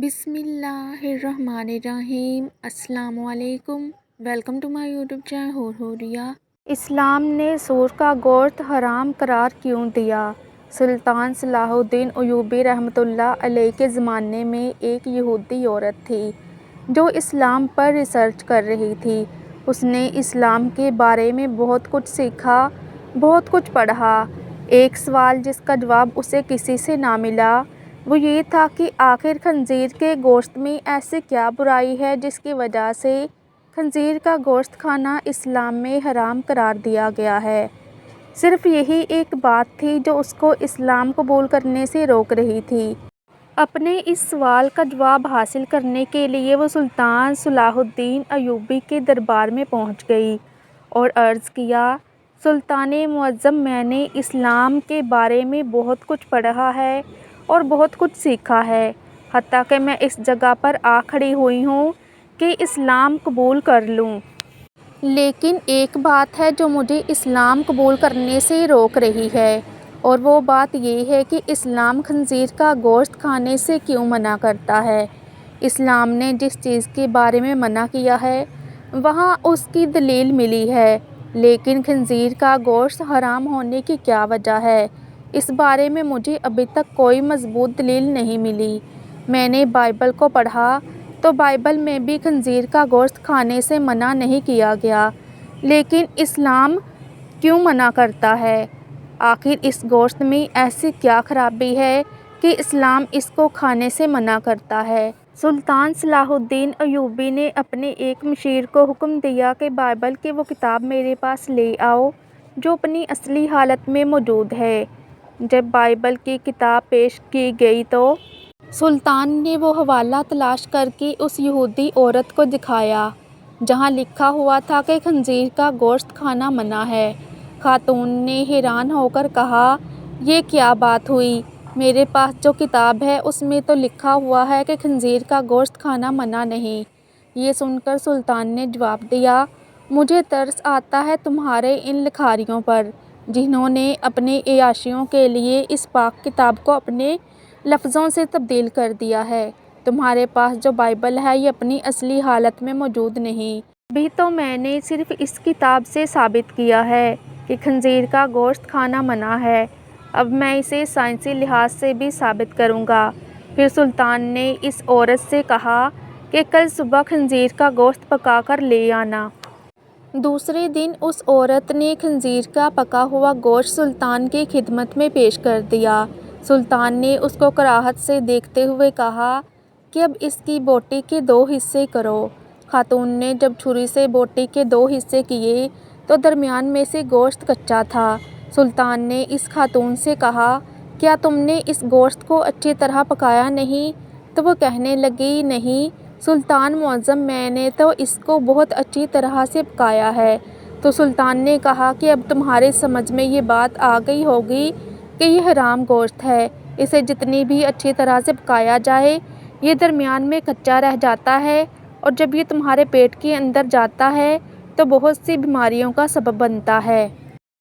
बिस्मिल्लाहिर्रहमानिर्रहीम। अस्सलाम वालेकुम। Welcome to my YouTube channel हुरहुरिया। इस्लाम ने सूर का गोश्त हराम करार क्यों दिया? सुल्तान सलाहुद्दीन अय्यूबी रहमतुल्लाह अलैह के ज़माने में एक यहूदी औरत थी जो इस्लाम पर रिसर्च कर रही थी। उसने इस्लाम के बारे में बहुत कुछ सीखा, बहुत कुछ पढ़ा। एक सवाल जिसका जवाब उसे किसी से ना मिला वो ये था कि आखिर खंजीर के गोश्त में ऐसी क्या बुराई है जिसकी वजह से खंजीर का गोश्त खाना इस्लाम में हराम करार दिया गया है। सिर्फ यही एक बात थी जो उसको इस्लाम कबूल करने से रोक रही थी। अपने इस सवाल का जवाब हासिल करने के लिए वो सुल्तान सलाहुद्दीन अय्यूबी के दरबार में पहुंच गई और अर्ज़ किया, सुल्तान मुअज़्ज़म, मैंने इस्लाम के बारे में बहुत कुछ पढ़ा है और बहुत कुछ सीखा है, हत्ता कि मैं इस जगह पर आ खड़ी हुई हूँ कि इस्लाम कबूल कर लूँ। लेकिन एक बात है जो मुझे इस्लाम कबूल करने से रोक रही है, और वो बात ये है कि इस्लाम खंजीर का गोश्त खाने से क्यों मना करता है। इस्लाम ने जिस चीज़ के बारे में मना किया है वहाँ उसकी दलील मिली है, लेकिन खंजीर का गोश्त हराम होने की क्या वजह है, इस बारे में मुझे अभी तक कोई मजबूत दलील नहीं मिली। मैंने बाइबल को पढ़ा तो बाइबल में भी खंजीर का गोश्त खाने से मना नहीं किया गया, लेकिन इस्लाम क्यों मना करता है? आखिर इस गोश्त में ऐसी क्या खराबी है कि इस्लाम इसको खाने से मना करता है? सुल्तान सलाहुद्दीन अय्यूबी ने अपने एक मुशीर को हुक्म दिया कि बाइबल की वो किताब मेरे पास ले आओ जो अपनी असली हालत में मौजूद है। जब बाइबल की किताब पेश की गई तो सुल्तान ने वो हवाला तलाश करके उस यहूदी औरत को दिखाया जहाँ लिखा हुआ था कि खंजीर का गोश्त खाना मना है। खातून ने हैरान होकर कहा, ये क्या बात हुई? मेरे पास जो किताब है उसमें तो लिखा हुआ है कि खंजीर का गोश्त खाना मना नहीं। ये सुनकर सुल्तान ने जवाब दिया, मुझे तरस आता है तुम्हारे इन लिखारियों पर जिन्होंने अपने अय्याशियों के लिए इस पाक किताब को अपने लफ्ज़ों से तब्दील कर दिया है। तुम्हारे पास जो बाइबल है ये अपनी असली हालत में मौजूद नहीं। अभी तो मैंने सिर्फ इस किताब से साबित किया है कि खंजीर का गोश्त खाना मना है, अब मैं इसे साइंसी लिहाज से भी साबित करूँगा। फिर सुल्तान ने इस औरत से कहा कि कल सुबह खंजीर का गोश्त पका कर ले आना। दूसरे दिन उस औरत ने खंजीर का पका हुआ गोश्त सुल्तान की खिदमत में पेश कर दिया। सुल्तान ने उसको कराहत से देखते हुए कहा कि अब इसकी बोटी के 2 हिस्से करो। खातून ने जब छुरी से बोटी के 2 हिस्से किए तो दरमियान में से गोश्त कच्चा था। सुल्तान ने इस खातून से कहा, क्या तुमने इस गोश्त को अच्छी तरह पकाया नहीं? तो वो कहने लगी, नहीं सुल्तान मुअज़्ज़म, मैंने तो इसको बहुत अच्छी तरह से पकाया है। तो सुल्तान ने कहा कि अब तुम्हारे समझ में ये बात आ गई होगी कि ये हराम गोश्त है, इसे जितनी भी अच्छी तरह से पकाया जाए ये दरमियान में कच्चा रह जाता है, और जब ये तुम्हारे पेट के अंदर जाता है तो बहुत सी बीमारियों का सबब बनता है।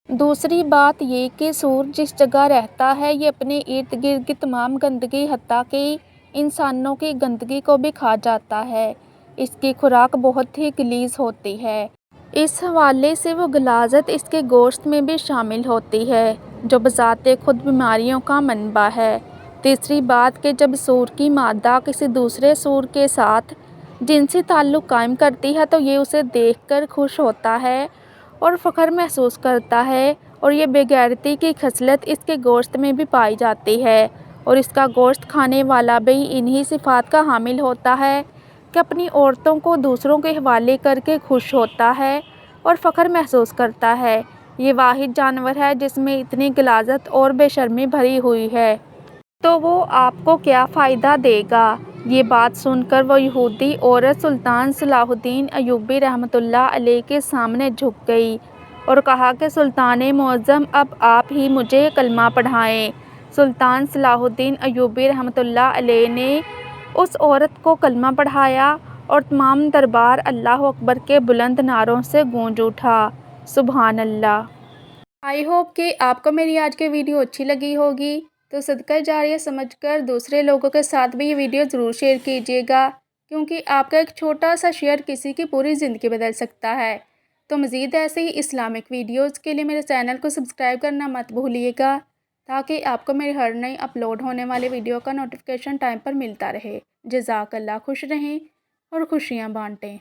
दूसरी बात ये कि सूर जिस जगह रहता है ये अपने इर्द गिर्द की तमाम गंदगी हत्ता कि इंसानों की गंदगी को भी खा जाता है। इसकी खुराक बहुत ही गलीज़ होती है। इस हवाले से वो गलाज़त इसके गोश्त में भी शामिल होती है जो बज़ाते खुद बीमारियों का मनबा है। तीसरी बात कि जब सूर की मादा किसी दूसरे सूर के साथ जिनसी ताल्लुक़ कायम करती है तो ये उसे देखकर खुश होता है और फ़ख्र महसूस करता है, और ये बेगैरती की खसलत इसके गोश्त में भी पाई जाती है, और इसका गोश्त खाने वाला भी इन्हीं सिफ़ात का हामिल होता है कि अपनी औरतों को दूसरों के हवाले करके खुश होता है और फ़ख्र महसूस करता है। ये वाहिद जानवर है जिसमें इतनी गलाज़त और बेशर्मी भरी हुई है, तो वो आपको क्या फ़ायदा देगा? ये बात सुनकर वो यहूदी औरत सुल्तान सलाहुद्दीन अय्यूबी रहमतुल्लाह अलैह के सामने झुक गई और कहा कि सुल्तान मुअज़्ज़म, अब आप ही मुझे कलमा पढ़ाएं। सुल्तान सलाहुद्दीन अय्यूबी रहमतुल्लाह अलैह ने उस औरत को कलमा पढ़ाया और तमाम दरबार अल्लाह अकबर के बुलंद नारों से गूंज उठा। सुभान अल्लाह। आई होप कि आपको मेरी आज की वीडियो अच्छी लगी होगी। تو صدقہ جاریہ سمجھ کر دوسرے لوگوں کے ساتھ بھی یہ ویڈیو ضرور شیئر کیجیے گا، کیونکہ آپ کا ایک چھوٹا سا شیئر کسی کی پوری زندگی بدل سکتا ہے۔ تو مزید ایسے ہی اسلامک ویڈیوز کے لیے میرے چینل کو سبسکرائب کرنا مت بھولیے گا، تاکہ آپ کو میری ہر نئی اپلوڈ ہونے والے ویڈیو کا نوٹیفیکیشن ٹائم پر ملتا رہے۔ جزاک اللہ، خوش رہیں اور خوشیاں بانٹیں۔